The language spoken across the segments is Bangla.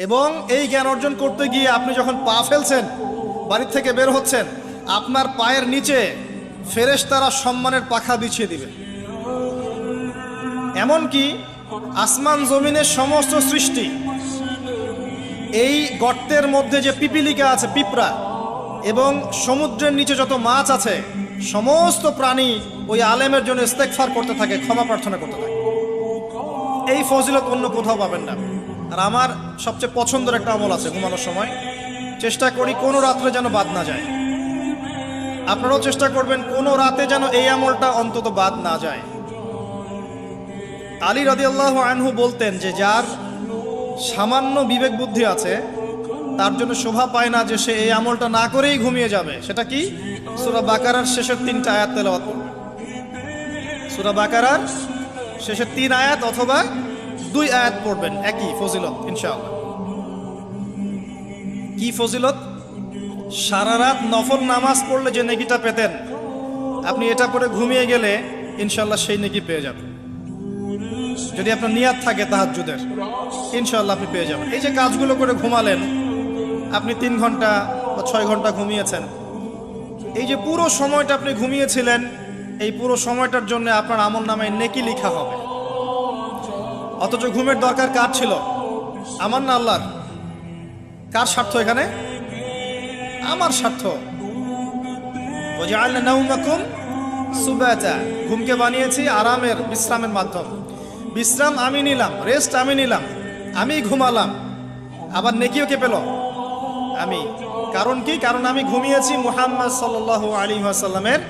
এবং এই জ্ঞান অর্জন করতে গিয়ে আপনি যখন পা ফেলছেন, বাড়ির থেকে বের হচ্ছেন, আপনার পায়ের নিচে ফেরেশতারা সম্মানের পাখা বিছিয়ে দিবে। এমনকি আসমান জমিনের সমস্ত সৃষ্টি, এই গর্তের মধ্যে যে পিপিলিকা আছে, পিঁপড়া, এবং সমুদ্রের নিচে যত মাছ আছে, সমস্ত প্রাণী ওই আলেমের জন্য ইস্তেগফার করতে থাকে, ক্ষমা প্রার্থনা করতে থাকে। এই ফজিলত অন্য কোথাও পাবেন না। আর আমার সবচেয়ে পছন্দের একটা আমল আছে, ঘুমানোর সময় চেষ্টা করি কোনো রাত্রে যেন বাদ না যায়। আপনারাও চেষ্টা করবেন কোনো রাতে যেন এই আমলটা অন্তত বাদ না যায়। আলী রাদিয়াল্লাহু আনহু বলতেন যে যার সামান্য বিবেক বুদ্ধি আছে তার জন্য শোভা পায় না যে সে এই আমলটা না করেই ঘুমিয়ে যাবে। সেটা কি? সূরা বাকারার শেষের 3টা আয়াত তেলাওয়াত করবে। সূরা বাকারার শেষের 3 আয়াত অথবা 2 আয়াত পড়বেন, একই ফজিলত ইনশাআল্লাহ। কি ফজিলত? সারা রাত নফল নামাজ পড়লে যে নেকিটা পেতেন, আপনি এটা পড়ে ঘুমিয়ে গেলে ইনশাআল্লাহ সেই নেকি পেয়ে যাবেন। যদি আপনার নিয়াত থাকে তাহাজ্জুদের, ইনশাআল্লাহ আপনি পেয়ে যাবেন। এই যে কাজগুলো করে ঘুমালেন, আপনি 3 ঘন্টা বা 6 ঘন্টা ঘুমিয়েছেন, এই যে পুরো সময়টা আপনি ঘুমিয়েছিলেন, এই পুরো সময়টার জন্য আপনার আমল নামায় নেকি লেখা হবে। অথচ ঘুমের দরকার কার ছিল? আমার না আল্লাহর? কার স্বার্থ এখানে? আমার স্বার্থ। ওয়াজআলনা নাওমাকুম সুবাতা, ঘুমকে বানিয়েছি আরামের, বিশ্রামের মাধ্যম। বিশ্রাম আমি নিলাম, রেস্ট আমি নিলাম, আমি ঘুমালাম, আবার নেকিও কে পেল? আমি। কারণ কি? কারণ আমি ঘুমিয়েছি মুহাম্মদ সাল্লাল্লাহু আলাইহি ওয়াসাল্লামের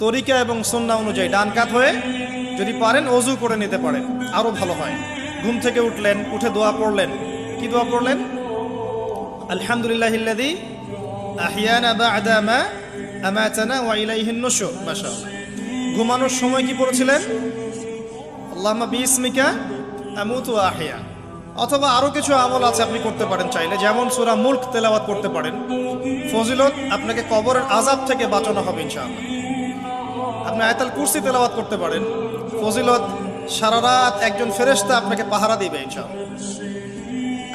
তরিকা এবং সুন্নাহ অনুযায়ী, ডান কাত হয়ে। যদি পারেন অজু করে নিতে পারেন, আরো ভালো হয়। ঘুম থেকে উঠলেন, উঠে দোয়া পড়লেন। কি দোয়া পড়লেন? আলহামদুলিল্লাহিল্লাযী আহিয়ানা বা'দা মা আমাতানা ওয়া ইলাইহিন নুশুর। মাশাআল্লাহ। ঘুমানোর সময় কি পড়েছিলেন? আল্লাহুম্মা বিইসমিকা আমুতু ওয়া আহইয়া। অথবা আরো কিছু আমল আছে আপনি করতে পারেন চাইলে, যেমন সূরা মুলক তেলাওয়াত করতে পারেন। ফজিলত, আপনাকে কবরের আযাব থেকে বাঁচানো হবে ইনশাআল্লাহ। আপনি আয়াতুল কুরসি তেলাওয়াত করতে পারেন। ফজিলত, সারা রাত একজন ফেরেশতা আপনাকে পাহারা দিবে ইনশাআল্লাহ।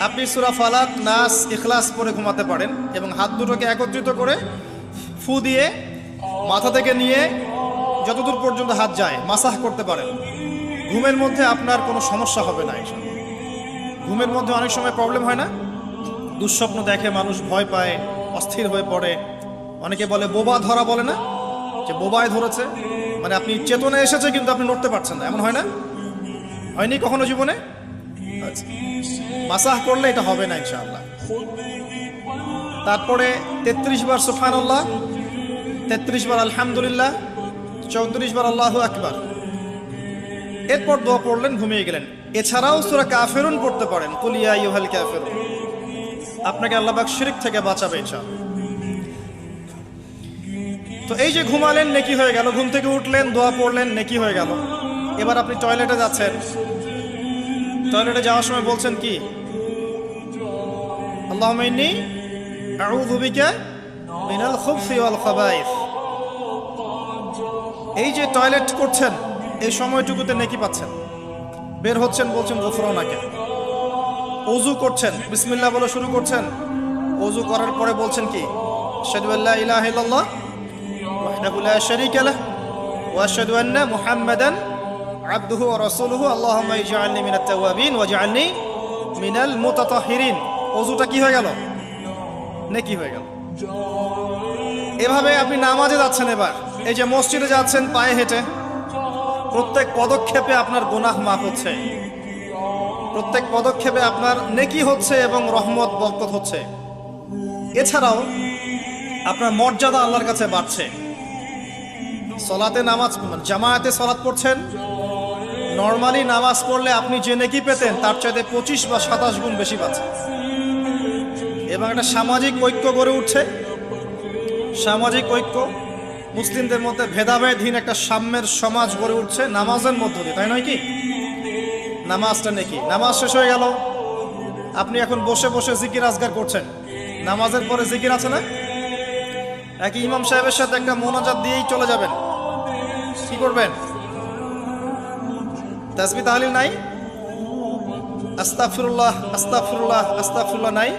আপনি সূরা ফালাক, নাস, ইখলাস পড়ে ঘুমাতে পারেন এবং হাত দুটোকে একত্রিত করে ফু দিয়ে মাথা থেকে নিয়ে যতদূর পর্যন্ত হাত যায় মাসাহ করতে পারেন। ঘুমের মধ্যে আপনার কোনো সমস্যা হবে না ইনশাআল্লাহ। ঘুমের মধ্যে অনেক সময় প্রবলেম হয় না? দুঃস্বপ্ন দেখে মানুষ, ভয় পায়, অস্থির হয়ে পড়ে। অনেকে বলে বোবা ধরা, বলে না যে বোবায় ধরেছে, মানে আপনি চেতনা এসেছে কিন্তু আপনি নড়তে পারছেন না, এমন হয় না? হয়নি কখনো জীবনে? আচ্ছা, মাসাহ করলে এটা হবে না ইনশাআল্লাহ। তারপরে 33 বার সুবহানাল্লাহ, 33 বার আলহামদুলিল্লাহ, 34 বার আল্লাহু আকবার। এরপর দোয়া পড়লেন, ঘুমিয়ে গেলেন। এছাড়াও সূরা কাফিরুন পড়তে পারেন, কুল ইয়া আইয়ুহাল কাফিরুন। আপনাকে আল্লাহ পাক শিরক থেকে বাঁচাবে ইনশাআল্লাহ। তো এই যে ঘুমালেন, নেকি হয়ে গেল। ঘুম থেকে উঠলেন, দোয়া পড়লেন, নেকি হয়ে গেল। এবার আপনি টয়লেটে যাচ্ছেন, টয়লেটে যাওয়ার সময় বলছেন কি? আল্লাহুম্মা ইন্নী আউযু বিকা মিনাল খুবসি ওয়াল খাবাইস। এই যে টয়লেট করছেন, এই সময়টুকুতে নেকি পাচ্ছেন। বের হচ্ছেন, বলছেন গফরানাকে। ওযু করছেন, বিসমিল্লাহ বলে শুরু করছেন। ওযু করার পরে বলছেন কি? আশহাদু আল্লা ইলাহা ইল্লাল্লাহ ওয়াহদাহু লা শারীকা লাহু ওয়া আশহাদু আন্না মুহাম্মাদান আবদুহু ওয়া রাসূলুহু আল্লাহুম্মা ইজআলনি মিনাত তাওয়াবিন ওয়াজআলনি মিনাল মুতাতাহহিরিন। ওযুটা কি হয়ে গেল? নেকি হয়ে গেল। এভাবে আপনি নামাজে যাচ্ছেন। এবার এই যে মসজিদে যাচ্ছেন পায়ে হেঁটে, প্রত্যেক পদক্ষেপে আপনার গুনাহ মাফ হচ্ছে, প্রত্যেক পদক্ষেপে আপনার নেকি হচ্ছে এবং রহমত বরকত হচ্ছে। এছাড়াও আপনার মর্যাদা আল্লাহর কাছে বাড়ছে। সলাতে নামাজ, জামায়াতে সলাত পড়ছেন, নর্মালি নামাজ পড়লে আপনি যে নেকি পেতেন তার চাইতে 25 বা 27 গুণ বেশি পাচ্ছেন। এবং একটা সামাজিক ঐক্য গড়ে উঠছে। সামাজিক ঐক্য, মুসলিমদের মধ্যে ভেদাভেদহীন একটা সাম্যের সমাজ গড়ে উঠছে নামাজের মধ্য দিয়ে, তাই নয় কি? নামাজটা নেকি। নামাজ শেষ হয়ে গেল, আপনি এখন বসে বসে জিকির আজগার করছেন। নামাজের পরে জিকির আছে না? নাকি ইমাম সাহেবের সাথে একটা মোনাজাত দিয়েই চলে যাবেন? কি করবেন? তাসবিহ তাহলিল নাই? আস্তাগফিরুল্লাহ আস্তাগফিরুল্লাহ আস্তাগফিরুল্লাহ নাই?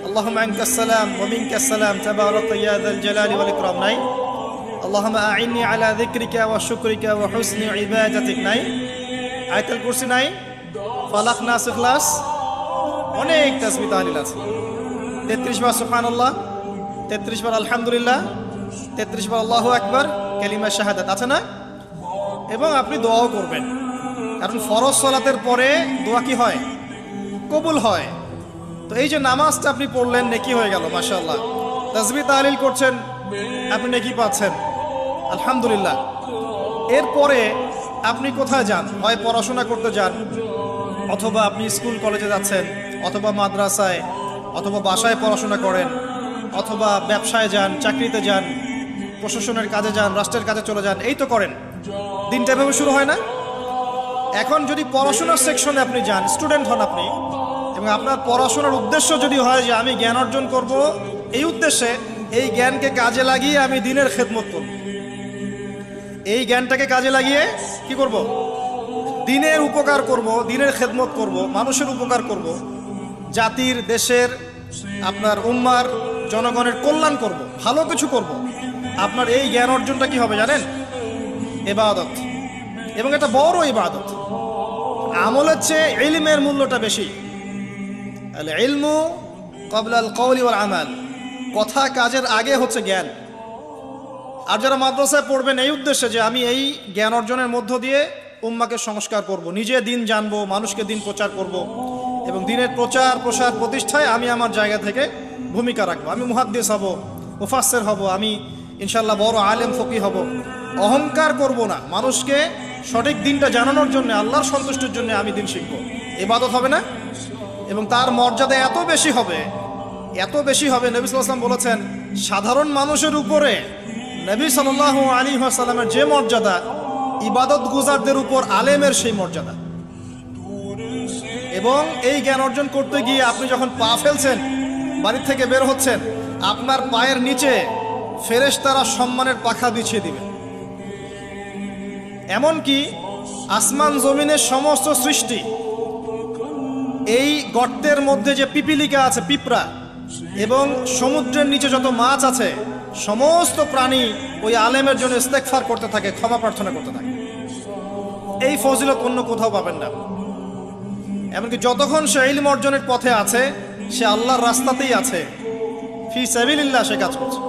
আল্লাহুম্মা আনকাস সালাম ওয়া মিনকাস সালাম তাবারাকা ইয়া যাল জালালি ওয়াল ইকরাম নাই? আল্লাহুম্মা আইন্নি আলা যিকরিকা ওয়া শুকরিকা ওয়া হুসনি ইবাদাতিক নাই? আয়াতুল কুরসি নাই? ফালাক নাস ইখলাস? অনেক তাসবিহ তাহলিল আছে। 33 বার সুবহানাল্লাহ, 33 বার আলহামদুলিল্লাহ, 33 বার আল্লাহু আকবার, কালিমা শাহাদাত আছে না? এবং আপনি দোয়াও করবেন, কারণ ফরজ সালাতের পরে দোয়া কি হয়? কবুল হয়। তো এই যে নামাজটা আপনি পড়লেন, নেকি হয়ে গেল মাশাআল্লাহ। তাসবিহ তাহলিল করছেন, আপনি নেকি পাচ্ছেন, আলহামদুলিল্লাহ। এরপরে আপনি কোথায় যান? হয় পড়াশোনা করতে যান, অথবা আপনি স্কুল কলেজে যাচ্ছেন, অথবা মাদ্রাসায়, অথবা বাসায় পড়াশোনা করেন, অথবা ব্যবসায় যান, চাকরিতে যান, প্রশাসনের কাজে যান, রাষ্ট্রের কাজে চলে যান, এই তো করেন। দিনটা এভাবে শুরু হয় না? এখন যদি পড়াশোনার সেকশনে আপনি যান, স্টুডেন্ট হন আপনি, এবং আপনার পড়াশোনার উদ্দেশ্য যদি হয় যে আমি জ্ঞান অর্জন করব, এই উদ্দেশ্যে এই জ্ঞানকে কাজে লাগিয়ে আমি দিনের খেদমত করব, এই জ্ঞানটাকে কাজে লাগিয়ে কি করব? দিনের উপকার করব, দিনের খেদমত করব, মানুষের উপকার করব, জাতির, দেশের, আপনার উম্মার, জনগণের কল্যাণ করব, ভালো কিছু করব। আপনার এই জ্ঞান অর্জনটা কি হবে জানেন? ইবাদত, এবং এটা বড় ইবাদত। আমলের চেয়ে ইলমের মূল্যটা বেশি। আল ইলমু ক্বাবলা আল কওলি ওয়াল আমাল, কথা কাজের আগে হচ্ছে জ্ঞান। আর যারা মাদ্রাসায় পড়বেন এই উদ্দেশ্যে যে আমি এই জ্ঞান অর্জনের মধ্য দিয়ে উম্মাকে সংস্কার করব, নিজে দিন জানবো, মানুষকে দিন প্রচার করব, এবং দিনের প্রচার প্রসার প্রতিষ্ঠায় আমি আমার জায়গা থেকে ভূমিকা রাখবো। আমি মুহাদ্দিস হব, মুফাসসির হব, আমি ইনশাআল্লাহ বড় আলেম ফকি হব। অহংকার করব না, মানুষকে সঠিক দিনটা জানানোর জন্য, আল্লাহর সন্তুষ্টির জন্য আমি দিন শিখবো। ইবাদত হবে না? এবং তার মর্যাদা এত বেশি হবে, এত বেশি হবে। নবী সাল্লাল্লাহু আলাইহি ওয়াসাল্লাম বলেছেন, সাধারণ মানুষের উপরে নবী সাল্লাল্লাহু আলাইহি ওয়াসাল্লামের যে মর্যাদা, ইবাদত গুজারদের উপর আলেমের সেই মর্যাদা। এবং এই জ্ঞান অর্জন করতে গিয়ে আপনি যখন পা ফেলছেন, বাড়ির থেকে বের হচ্ছেন, আপনার পায়ের নিচে ফেরেশতারা সম্মানের পাখা বিছিয়ে দিবে। এমনকি আসমান জমিনের সমস্ত সৃষ্টি, এই গর্তের মধ্যে যে পিপিলিকা আছে, পিঁপড়া, এবং সমুদ্রের নিচে যত মাছ আছে, সমস্ত প্রাণী ওই আলেমের জন্য ইস্তেগফার করতে থাকে, ক্ষমা প্রার্থনা করতে থাকে। এই ফজিলত অন্য কোথাও পাবেন না। এমনকি যতক্ষণ সে ইলম অর্জনের পথে আছে, সে আল্লাহর রাস্তাতেই আছে, ফি সাবিলিল্লাহ সে কাজ করছে।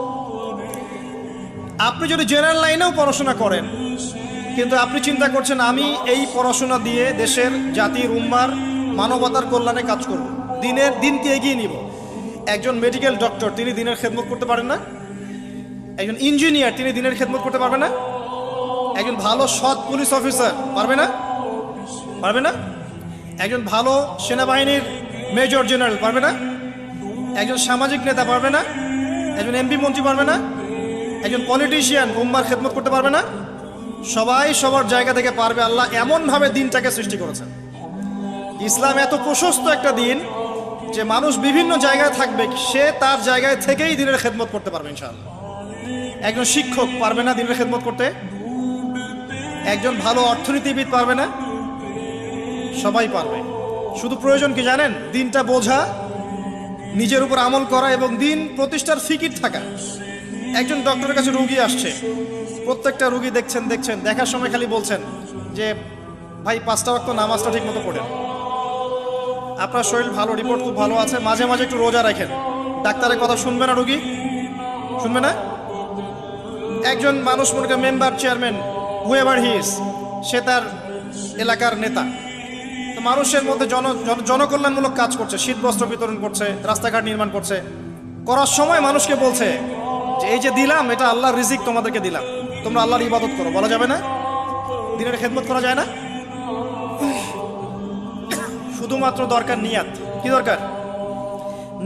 আপনি যদি জেনারেল লাইনেও পড়াশোনা করেন, কিন্তু আপনি চিন্তা করছেন আমি এই পড়াশোনা দিয়ে দেশের, জাতির, উম্মার, মানবতার কল্যাণে কাজ করব, দিনকে এগিয়ে নিব। একজন মেডিকেল ডক্টর, তিনি দিনের খেদমত করতে পারেন না? একজন ইঞ্জিনিয়ার, তিনি দিনের খেদমত করতে পারবে না? একজন ভালো সৎ পুলিশ অফিসার পারবে না? পারবে না? একজন ভালো সেনাবাহিনীর মেজর জেনারেল পারবে না? একজন সামাজিক নেতা পারবে না? একজন এমপি মন্ত্রী পারবে না? একজন পলিটিশিয়ান উম্মার খেদমত করতে পারবে না? সবাই সবার জায়গা থেকে পারবে। আল্লাহ এমনভাবে দিনটাকে সৃষ্টি করেছেন। ইসলাম এত প্রশস্ত একটা দিন যে মানুষ বিভিন্ন জায়গায় থাকবে, সে তার জায়গায় থেকেই দিনের খেদমত করতে পারবে ইনশাআল্লাহ। একজন শিক্ষক পারবে না দিনের খেদমত করতে? একজন ভালো অর্থনীতিবিদ পারবে না? সবাই পারবে। শুধু প্রয়োজন কি জানেন? দিনটা বোঝা, নিজের উপর আমল করা, এবং দিন প্রতিষ্ঠার ফিকির থাকা। একজন ডক্টরের কাছে রুগী আসছে, প্রত্যেকটা রুগী দেখছেন, দেখার সময় খালি বলছেন যে ভাই 5টা ওয়াক্ত নামাজটা ঠিক মতো পড়েন, আপনার শরীর ভালো, রিপোর্ট খুব ভালো আছে, মাঝে মাঝে একটু রোজা রাখেন। ডাক্তারের কথা শুনবে না রুগী? শুনবে না? একজন মানুষ, মনে করেন member, chairman, whoever he is, সে তার এলাকার নেতা, তো মানুষের মধ্যে জনকল্যাণমূলক কাজ করছে, শীত বস্ত্র বিতরণ করছে, রাস্তাঘাট নির্মাণ করছে, করার সময় মানুষকে বলছে যে এই যে দিলাম, এটা আল্লাহর রিজিক, তোমাদেরকে দিলাম, তোমরা আল্লাহর ইবাদত করো। বলা যাবে না? দিনের খেদমত করা যায় না? শুধুমাত্র দরকার নিয়াত। কি দরকার?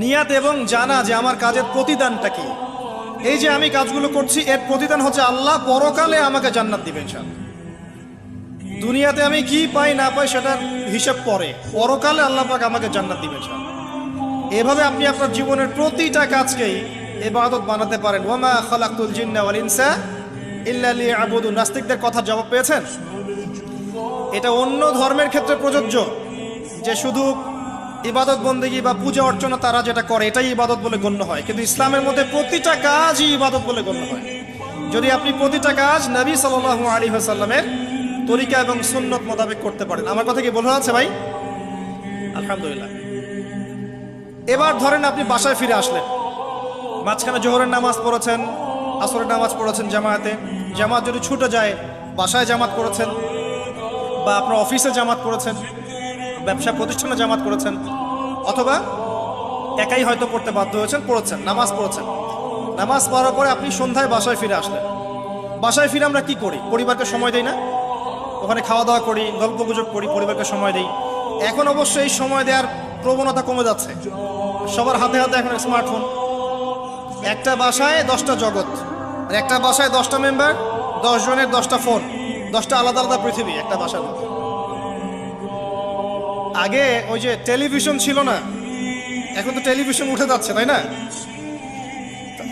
নিয়াত, এবং জানা যে আমার কাজের প্রতিদানটা কি। এই যে আমি কাজগুলো করছি, এর প্রতিদান হচ্ছে আল্লাহ পরকালে আমাকে জান্নাত দিবেন ইনশাআল্লাহ। দুনিয়াতে আমি কি পাই না পাই সেটার হিসাব পরে, পরকালে আল্লাহ পাক আমাকে জান্নাত দিবেন ইনশাআল্লাহ। এভাবে আপনি আপনার জীবনের প্রতিটা কাজকেই ইবাদত বানাতে পারেন। ওয়ামা খালাকতুল জিন্না ওয়াল ইনসা ইল্লা লিয়াবুদুন। নাস্তিকদের কথার জবাব পেয়েছেন? এটা অন্য ধর্মের ক্ষেত্রে প্রযোজ্য, যে শুধু ইবাদত বন্দেগী বা পূজা অর্চনা তারা যেটা করে এটাই ইবাদত বলে গণ্য হয়, কিন্তু ইসলামের মধ্যে প্রতিটা কাজই ইবাদত বলে গণ্য হয় যদি আপনি প্রতিটা কাজ নবী সাল্লাল্লাহু আলাইহি ওয়াসাল্লামের তরিকা এবং সুন্নত মোতাবেক করতে পারেন। আমার কথা কি বোঝা যাচ্ছে ভাই? আলহামদুলিল্লাহ। এবার ধরেন আপনি বাসায় ফিরে আসলেন, মাঝখানে জোহরের নামাজ পড়েছেন, আসরের নামাজ পড়েছেন জামাতে, জামাত যদি ছুটে যায় বাসায় জামাত করেছেন, বা আপনার অফিসে জামাত করেছেন, ব্যবসা প্রতিষ্ঠানে জামাত করেছেন, অথবা একাই হয়তো পড়তে বাধ্য হয়েছেন, পড়েছেন, নামাজ পড়েছেন। নামাজ পড়ার পরে আপনি সন্ধ্যায় বাসায় ফিরে আসলেন। বাসায় ফিরে আমরা কি করি? পরিবারকে সময় দেই না? ওখানে খাওয়া দাওয়া করি, গল্প গুজব করি, পরিবারকে সময় দেই। এখন অবশ্য এই সময় দেওয়ার প্রবণতা কমে যাচ্ছে, সবার হাতে হাতে এখন স্মার্টফোন। একটা বাসায় 10টা জগৎ, আর একটা বাসায় 10টা মেম্বার, 10 জনের 10টা ফোন, 10টা আলাদা আলাদা পৃথিবী একটা বাসার মধ্যে। আগে ওই যে টেলিভিশন ছিল না, এখন তো টেলিভিশন উঠে যাচ্ছে, তাই না?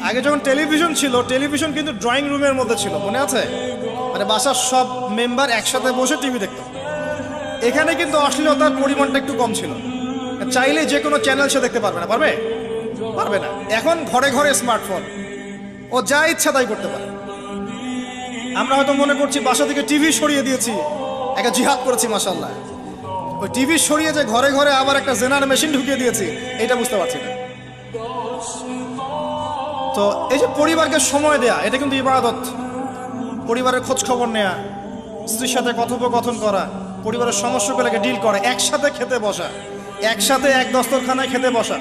আগে যখন টেলিভিশন ছিল, টেলিভিশন কিন্তু ড্রয়িং রুমের মধ্যে ছিল, মনে আছে? মানে বাসার সব মেম্বার একসাথে বসে টিভি দেখত। এখানে কিন্তু অশ্লীলতার পরিমাণটা একটু কম ছিল, চাইলে যে কোনো চ্যানেল সে দেখতে পারবে না, পারবে? পারবে না। এখন ঘরে ঘরে স্মার্টফোন, ও যা ইচ্ছা তাই করতে পারে। আমরা হয়তো মনে করছি বাসা থেকে টিভি সরিয়ে দিয়েছি, একটা জিহাদ করেছি, মাশাআল্লাহ। ওই টিভি সরিয়ে যে ঘরে ঘরে আবার একটা জেনার মেশিন ঢুকিয়ে দিয়েছি, এটা বুঝতে পারছি না। তো এই যে পরিবারকে সময় দেয়া, এটা কিন্তু ইবাদত। পরিবারের খোঁজ খবর নেয়া, স্ত্রীর সাথে কথোপকথন করা, পরিবারের সমস্যাগুলোকে ডিল করা, একসাথে খেতে বসা, একসাথে এক দস্তরখানায় খেতে বসা,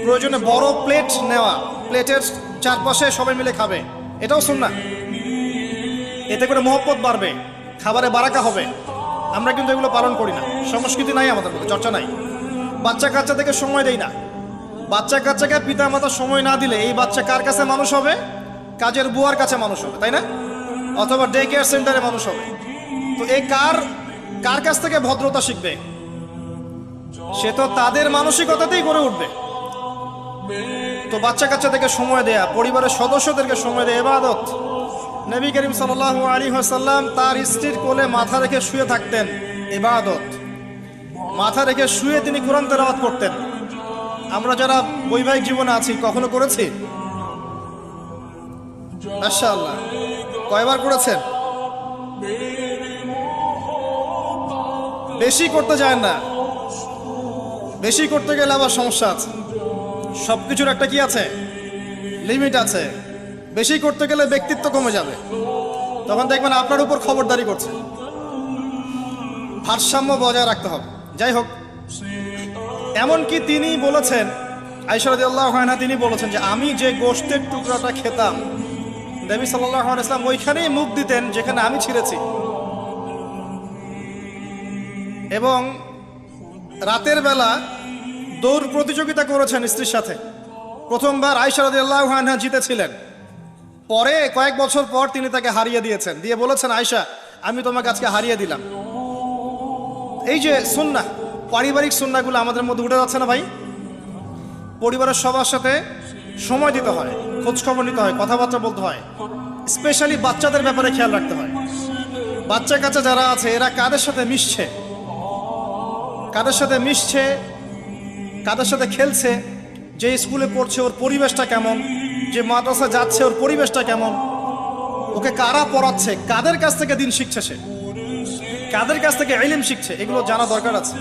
প্রয়োজনে বড় প্লেট নেওয়া, প্লেটের চারপাশে সবাই মিলে খাবে, এটাও সুন্নাহ। এতে করে মহব্বত বাড়বে, খাবারে বারাকা হবে। আমরা কিন্তু এগুলো পালন করি না, সংস্কৃতি নাই আমাদের মধ্যে, চর্চা নাই। বাচ্চা কাচ্চা থেকে সময় দেই না। বাচ্চা কাচ্চাকে পিতা মাতা সময় না দিলে এই বাচ্চা কার কাছে মানুষ হবে? কাজের বুয়ার কাছে মানুষ হবে, তাই না? অথবা ডে কেয়ার সেন্টারে মানুষ হবে। তো এই কার কাছ থেকে ভদ্রতা শিখবে? সে তো তাদের মানসিকতাতেই গড়ে উঠবে। তো বাচ্চা কাচ্চাদেরকে সময় দেয়া, পরিবারের সদস্যদেরকে সময় দেয়া ইবাদত। নবী করিম সাল্লাল্লাহু আলাইহি ওয়াসাল্লাম তার স্ত্রীর কোলে মাথা রেখে শুয়ে থাকতেন, ইবাদত। মাথা রেখে শুয়ে তিনি কোরআন তেলাওয়াত করতেন। আমরা যারা বৈবাহিক জীবনে আছি কখনো করেছি? মাশাআল্লাহ। কয়বার করেছেন? বেশি করতে যায় না, বেশি করতে গেলে আবার সমস্যা আছে। সবকিছুর একটা কি আছে? লিমিট আছে। বেশি করতে গেলে ব্যক্তিত্ব কমে যাবে, তখন দেখবেন আপনার উপর খবরদারি করছে। ভারসাম্য বজায় রাখতে হবে। যাই হোক, এমনকি তিনি বলেছেন, আয়েশা রাদিয়াল্লাহু আনহা তিনি বলেছেন যে আমি যে গোশতের টুকরাটা খেতাম, নবী সাল্লাল্লাহু আলাইহি ওয়াসাল্লাম ওইখানেই মুখ দিতেন যেখানে আমি ছিঁড়েছি। এবং রাতের বেলা দৌড় প্রতিযোগিতা করেছেন স্ত্রীর সাথে। প্রথমবার আয়েশা রাদিয়াল্লাহু আনহা জিতেছিলেন, পরে কয়েক বছর পর তিনি তাকে হারিয়ে দিয়েছেন, দিয়ে বলেছেন, আয়েশা আমি তোমাকে আজকে হারিয়ে দিলাম। এই যে সুন্নাহ, পারিবারিক সুন্নাহগুলো আমাদের মধ্যে উঠে যাচ্ছে না ভাই? পরিবারের সবার সাথে সময় দিতে হয়, খোঁজ খবর নিতে হয়, কথাবার্তা বলতে হয়। স্পেশালি বাচ্চাদের ব্যাপারে খেয়াল রাখতে হয়। বাচ্চা কাচ্চা যারা আছে এরা কাদের সাথে মিশছে, কাদের সাথে মিশছে, কাদের সাথে খেলছে, যে স্কুলে পড়ছে ওর পরিবেশটা কেমন, যে মাদ্রাসা যাচ্ছে ওর পরিবেশটা কেমন, ওকে কারা পড়াচ্ছে, কাদের কাছ থেকে দিন শিখছে, সে কাদের কাছ থেকে ইলম শিখছে, এগুলো জানা দরকার আছে।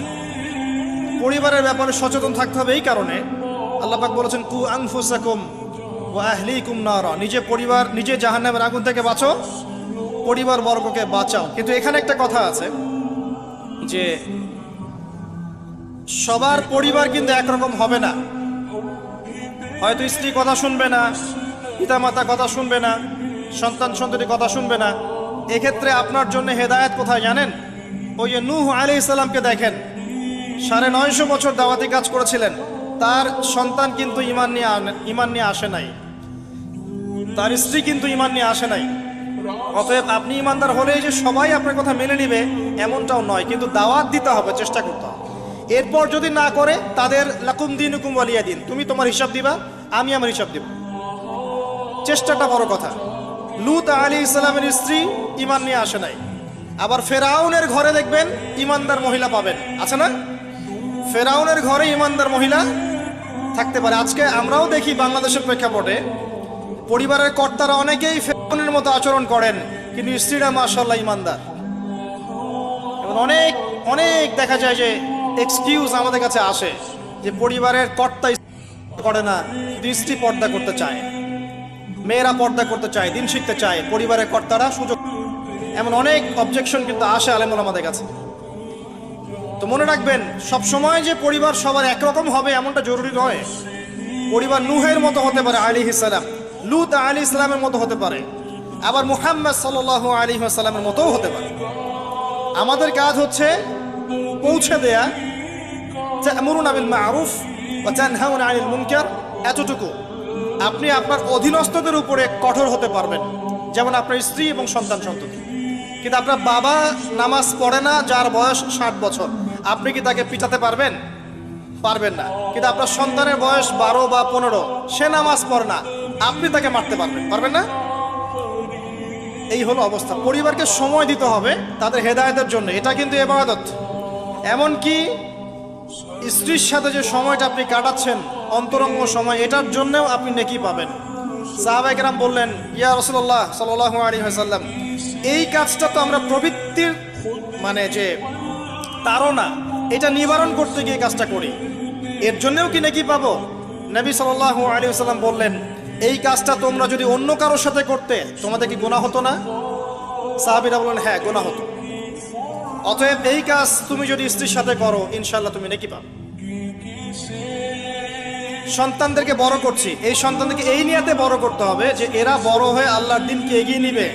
পরিবারের ব্যাপারে সচেতন থাকতে হবে। এই কারণে আল্লাহ পাক বলেছেন, কু আনফুসাকুম ওয়া আহলিকুম নারা, নিজে পরিবার, নিজে জাহান্নামের আগুন থেকে বাঁচো, পরিবার বর্গকে বাঁচাও। কিন্তু এখানে একটা কথা আছে যে সবার পরিবার কিন্তু একরকম হবে না। হয়তো স্ত্রী কথা শুনবে না, পিতামাতা কথা শুনবে না, সন্তান সন্ততি কথা শুনবে না। এক্ষেত্রে আপনার জন্য হেদায়েত কোথায় জানেন? ওই যে নূহ আলাইহিস সালামকে দেখেন, 950 বছর দাওয়াতি কাজ করেছিলেন, তার সন্তান কিন্তু ঈমান নিয়ে আসে নাই, তার স্ত্রী কিন্তু ঈমান নিয়ে আসে নাই। অতএব আপনি ঈমানদার হলেই যে সবাই আপনার কথা মেনে নেবে এমনটাও নয়, কিন্তু দাওয়াত দিতে হবে, চেষ্টা করতে হবে। এরপর যদি না করে তাদের লাকুম দিনুকুম ওয়ালিয়া দিন, তুমি তোমার হিসাব দিবা, আমি আমার হিসাব দিব। চেষ্টাটা বড় কথা। লূত আলাইহিস সালামের স্ত্রী ঈমান নিয়ে আসে নাই। আবার ফেরাউনের ঘরে দেখবেন ঈমানদার মহিলা পাবেন, আছে না? ফেরাউনের ঘরে ইমানদার মহিলা থাকতে পারে। আজকে আমরাও দেখি বাংলাদেশের প্রেক্ষাপটে পরিবারের কর্তারা অনেকেই ফেরাউনের মতো আচরণ করেন, কিন্তু স্ত্রীরা মাশাআল্লাহ ইমানদার। এবং অনেক অনেক দেখা যায় যে এক্সকিউজ আমাদের কাছে আসে যে পরিবারের কর্তা করে না, কিন্তু স্ত্রী পর্দা করতে চায়, মেয়েরা পর্দা করতে চায়, দিন শিখতে চায়, পরিবারের কর্তারা সুযোগ, এমন অনেক অবজেকশন কিন্তু আসে আলেমুল আমাদের কাছে। তো মনে রাখবেন, সব সময় যে পরিবার সবার একরকম হবে এমনটা জরুরি নয়। পরিবার নূহের মতো হতে পারে আলাইহিস সালাম, লূত আলাইহিস সালামের মতো হতে পারে, আবার মুহাম্মদ সাল্লাল্লাহু আলাইহি ওয়াসাল্লামের মতোও হতে পারে। আমাদের কাজ হচ্ছে পৌঁছে দেয়া, তা'মুরুনা বিল মা'রুফ ওয়া তানহাউনা আনিল মুনকার, এতটুকু। আপনি আপনার অধীনস্থদের উপরে কঠোর হতে পারবেন, যেমন আপনার স্ত্রী এবং সন্তান সন্ততি। কিন্তু আপনার বাবা নামাজ পড়ে না, যার বয়স 60 বছর, আপনি কি তাকে পিটাতে পারবেন? পারবেন না। কিন্তু আপনার সন্তানের বয়স 12 বা 15, সে নামাজ পড়ে না, আপনি তাকে মারতে পারবেন না? এই হলো অবস্থা। পরিবারকে সময় দিতে হবে তাদের হেদায়েতের জন্য, এটা কিন্তু ইবাদত। এমনকি স্ত্রীর সাথে যে সময়টা আপনি কাটাচ্ছেন, অন্তরঙ্গ সময়, এটার জন্যও আপনি নেকি পাবেন। সাহাবায়ে কেরাম বললেন, ইয়া রাসূলুল্লাহ সাল্লাল্লাহু আলাইহি ওয়াসাল্লাম, এই কাজটা তো আমরা প্রবৃত্তির মানে যে তাড়না, এটা নিবারণ করতে গিয়ে কাজটা করি, এর জন্যও কি নেকি পাবো? নবী সাল্লাল্লাহু আলাইহি ওয়াসাল্লাম বললেন, এই কাজটা তোমরা যদি অন্য কারোর সাথে করতে তোমাদের কি গুনাহ হতো না? সাহাবীরা বললেন, হ্যাঁ গুনাহ হতো। অতএব এই কাজ তুমি যদি স্ত্রীর সাথে করো, ইনশাআল্লাহ তুমি নেকি পাবে। সন্তানদেরকে বড় করছি, এই সন্তানদেরকে এই নিয়াতে বড় করতে হবে যে এরা বড় হয়ে আল্লাহর দ্বীনকে এগিয়ে নিবে,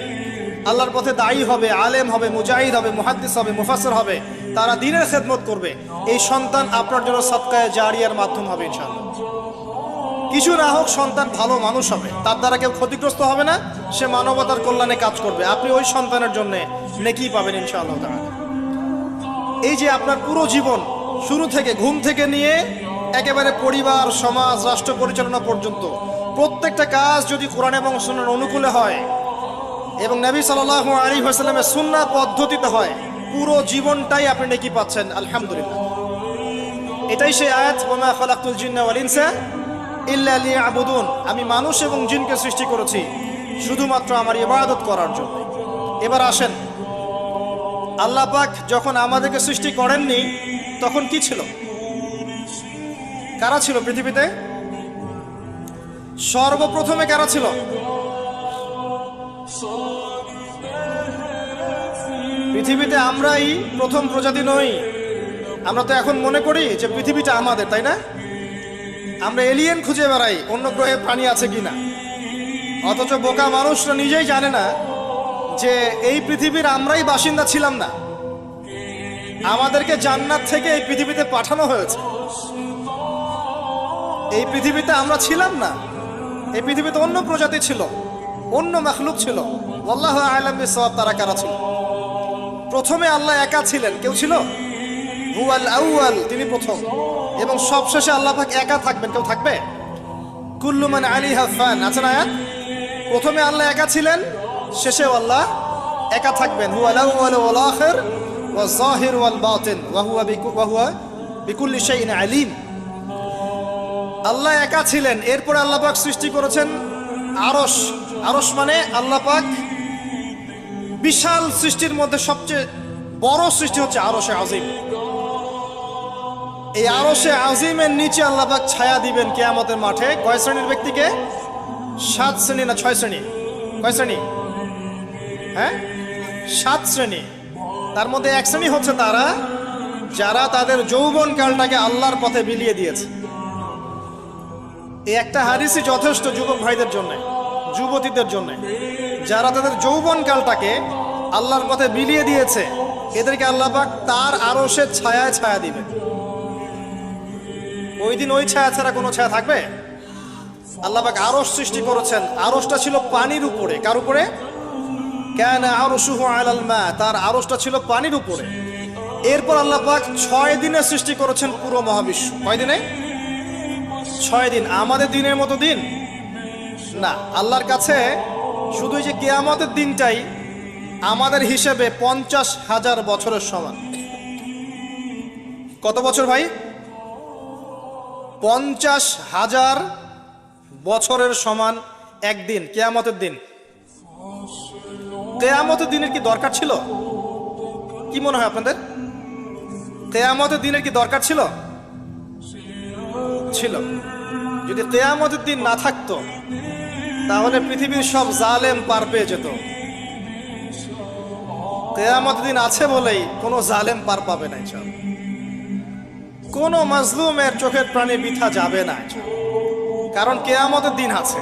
আল্লাহর পথে দায়ী হবে, আলেম হবে, মুজাহিদ হবে, মুহাদ্দিস হবে, মুফাসসির হবে, তারা দ্বীনের খেদমত করবে। এই সন্তান আপনার জন্য সাদকায়ে জারিয়ার মাধ্যম হবে ইনশাআল্লাহ। কিছু না হোক, সন্তান ভালো মানুষ হবে, তার দ্বারা কেউ ক্ষতিগ্রস্ত হবে না, সে মানবতার কল্যাণে কাজ করবে, আপনি ওই সন্তানের জন্য নেকি পাবেন ইনশাআল্লাহ তাআলা। এই যে আপনার পুরো জীবন, শুরু থেকে ঘুম থেকে নিয়ে একেবারে পরিবার, সমাজ, রাষ্ট্র পরিচালনা পর্যন্ত প্রত্যেকটা কাজ যদি কোরআন এবং সুন্নাহর অনুকূলে হয় এবং নবী সাল্লাল্লাহু আলাইহি ওয়াসাল্লামের সুন্নাহ পদ্ধতিতে হয়, পুরো জীবনটাই আপনি নেকি পাচ্ছেন আলহামদুলিল্লাহ। এটাই সেই আয়াত, ওয়া মা খালাকতুল জিন্না ওয়াল ইনসা ইল্লা লিয়াবুদুন, আমি মানুষ এবং জিনকে সৃষ্টি করেছি শুধুমাত্র আমার ইবাদত করার জন্য। এবার আসেন, আল্লাহ পাক যখন আমাদেরকে সৃষ্টি করেননি তখন কি ছিল? কারা ছিল পৃথিবীতে? সর্বপ্রথমে কারা ছিল? পৃথিবীতে আমরাই প্রথম প্রজাতি নই। আমরা তো এখন মনে করি যে পৃথিবীটা আমাদের, তাই না? আমরা এলিয়েন খুঁজে বেড়াই, অন্য গ্রহে প্রাণী আছে কিনা, অথচ বোকা মানুষরা নিজেই জানে না যে এই পৃথিবীর আমরাই বাসিন্দা ছিলাম না। আমাদেরকে জান্নাত থেকে এই পৃথিবীতে পাঠানো হয়েছে। এই পৃথিবীতে আমরা ছিলাম না, এই পৃথিবীতে অন্য প্রজাতি ছিল, অন্য মাখলুক ছিল। আল্লাহু আ'লাম বিসওয়াব, তারা কারা ছিল? প্রথমে আল্লাহ একা ছিলেন, কেউ ছিল? হুয়াল আউয়াল, তিনি প্রথম, এবং সবশেষে আল্লাহ পাক একা থাকবেন, কেউ থাকবে? কুল্লু মান আলাইহা ফান, আছে না আয়াত? প্রথমে আল্লাহ একা ছিলেন, শেষেও আল্লাহ একা থাকবেন। হুয়াল আউয়াল ওয়াল আখির ওয়াজ যাহির ওয়াল বাতিন ওয়া হুয়া বিকুল্লি শাইইন আলিম। আল্লাহ একা ছিলেন, এরপরে আল্লাহ পাক সৃষ্টি করেছেন আরশ। আরশ মানে আল্লাহ পাক বিশাল সৃষ্টির মধ্যে সবচেয়ে বড় সৃষ্টি হচ্ছে আরশে আজিম। এই আরশে আজিমের নিচে আল্লাহ পাক ছায়া দিবেন কিয়ামতের মাঠে। কয় শ্রেণীর ব্যক্তিকে? 7 শ্রেণী না 6 শ্রেণী? কয় শ্রেণী? হ্যাঁ, 7 শ্রেণী। তার মধ্যে 1 শ্রেণী হচ্ছে তারা যারা তাদের যৌবন কালটাকে আল্লাহর পথে বিলিয়ে দিয়েছে। এই একটা হাদিসই যথেষ্ট যুবক ভাইদের জন্য, যুবতীদের জন্য, যারা তাদের যৌবন কালটাকে আল্লাহর পথে বিলিয়ে দিয়েছে, এদেরকে আল্লাহ পাক তার আরশের ছায়ায় ছায়া দিবে। ওই দিন ওই ছায়া ছাড়া কোনো ছায়া থাকবে? আল্লাহ পাক আরশ সৃষ্টি করেছেন, আরশটা ছিল পানির উপরে। কার উপরে? কানা আরশুহু আলাল মা, তার আরশটা ছিল পানির উপরে। এরপর আল্লাহ পাক 6 দিনে সৃষ্টি করেছেন পুরো মহাবিশ্ব। কয় দিনে? 6 দিন। আমাদের দিনের মতো দিন না, আল্লাহর কাছে শুধু যে কিয়ামতের দিনটাই আমাদের হিসেবে 50,000 বছরের সমান। কত বছর ভাই? 50,000 বছরের সমান একদিন, কিয়ামতের দিন। কিয়ামতের দিনের কি দরকার ছিল? কি মনে হয় আপনাদের? কিয়ামতের দিনের কি দরকার ছিল? ছিল। যদি কিয়ামতের দিন না থাকতো তাহলে পৃথিবীর সব জালেম পার পেয়ে যেত। কিয়ামতের দিন আছে বলেই কোনো জালেম পার পাবে না, কোনো মাজলুমের চোখের প্রাণে বৃথা যাবে না, কারণ কিয়ামতের দিন আছে।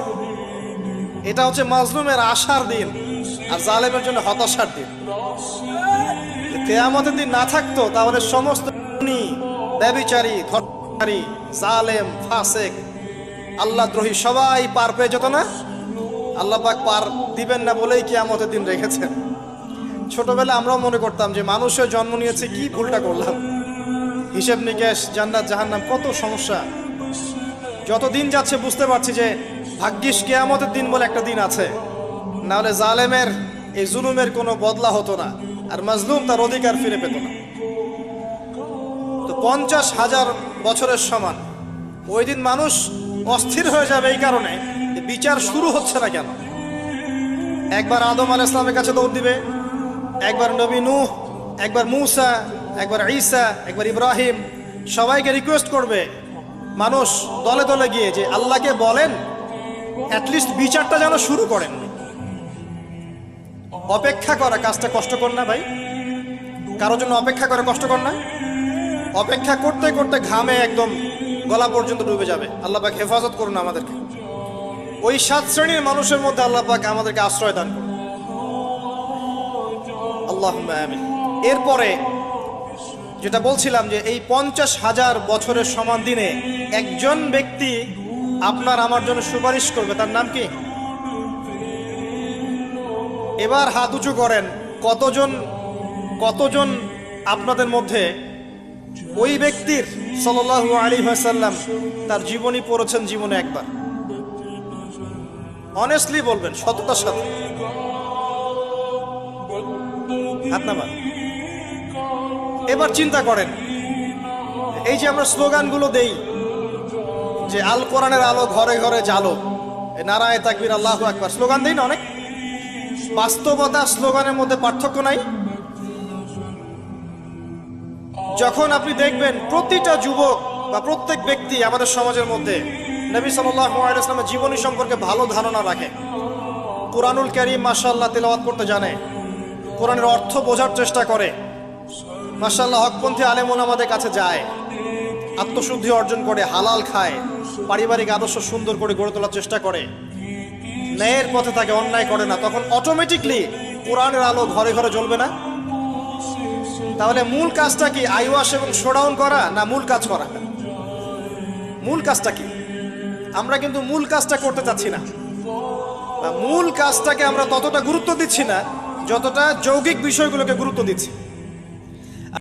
এটা হচ্ছে মাজলুমের আশার দিন আর জালেমের জন্য হতাশার দিন। কিয়ামতের দিন না থাকতো তাহলে সমস্ত ব্যভিচারী, ধর্ষণকারী, জালেম, ফাসেক, আল্লাহদ্রোহী সবাই পার পেয়ে যেত না। আল্লাহ পাক পার দিবেন না বলেই কিয়ামতের দিন রেখেছেন। ছোটবেলায় আমরাও মনে করতাম যে মানুষের জন্ম নিয়েছে, কি ভুলটা করলাম, হিসেব নিকেশ, জান্নাত জাহান্নাম, কত সমস্যা। যত দিন যাচ্ছে বুঝতে পারছি যে ভাগ্যিস কিয়ামতের দিন বলে একটা দিন আছে, না হলে জালেমের এই জুলুমের কোনো বদলা হতো না আর মাজলুম তার অধিকার ফিরে পেত না। তো 50,000 বছরের সমান ওই দিন মানুষ অস্থির হয়ে যাবে এই কারণে বিচার শুরু হচ্ছে না কেন। একবার আদম আলাইহিস সালামের কাছে দৌড় দিবে, একবার নবী নূহ, একবার মূসা, একবার ঈসা, একবার ইব্রাহিম, সবাইকে রিকোয়েস্ট করবে মানুষ দলে দলে গিয়ে যে আল্লাহকে বলেন অ্যাটলিস্ট বিচারটা যেন শুরু করেন। অপেক্ষা করা কাজটা কষ্টকর না ভাই? কারোর জন্য অপেক্ষা করা কষ্টকর না? অপেক্ষা করতে করতে ঘামে একদম গলা পর্যন্ত ডুবে যাবে। আল্লাহ পাক হেফাজত করুন আমাদেরকে। ওই 7 শ্রেণীর মানুষের মধ্যে আল্লাহ পাক আমাদেরকে আশ্রয় দান করুন, আল্লাহুম্মা আমিন। এরপরে যেটা বলছিলাম যে এই 50,000 বছরের সমান দিনে একজন ব্যক্তি আপনার আমার জন্য সুপারিশ করবে, তার নাম কি? এবার হাত উঁচু করেন, কতজন আপনাদের মধ্যে ওই ব্যক্তির সাল্লাল্লাহু আলাইহি ওয়াসাল্লাম তার জীবনী পড়েছেন জীবনে একবার? অনেস্টলি বলবেন, সততার সাথে হাত নামান। এবার চিন্তা করেন, এই যে আমরা স্লোগানগুলো দেই যে আল কোরআনের আলো ঘরে ঘরে জ্বালো, নারায়ে তাকবীর, আল্লাহু আকবার, স্লোগান দেই না অনেক? বাস্তবতা স্লোগানের মধ্যে পার্থক্য নাই? যখন আপনি দেখবেন প্রতিটা যুবক বা প্রত্যেক ব্যক্তি আমাদের সমাজের মধ্যে নবী সাল্লাল্লাহু আলাইহি ওয়াসাল্লামের জীবনী সম্পর্কে ভালো ধারণা রাখে, কুরআনুল কারীম মাশাআল্লাহ তেলাওয়াত করতে জানে, কোরআনের অর্থ বোঝার চেষ্টা করে, মাশাআল্লাহ হকপন্থী আলেম ওলামাদের কাছে যায়, আত্মশুদ্ধি অর্জন করে, হালাল খায়, পারিবারিক আদর্শ সুন্দর করে গড়ে তোলার চেষ্টা করে, ন্যায়ের পথে থাকে, অন্যায় করে না, তখন অটোমেটিকলি কোরআনের আলো ঘরে ঘরে জ্বলবে না? তাহলে মূল কাজটা কি আইওয়াশ এবং শোডাউন করা, না মূল কাজ করা? মূল কাজটা কি? আমরা কিন্তু মূল কাজটা করতে চাচ্ছি না, মূল কাজটাকে আমরা ততটা গুরুত্ব দিচ্ছি না যতটা যৌগিক বিষয়গুলোকে গুরুত্ব দিচ্ছি।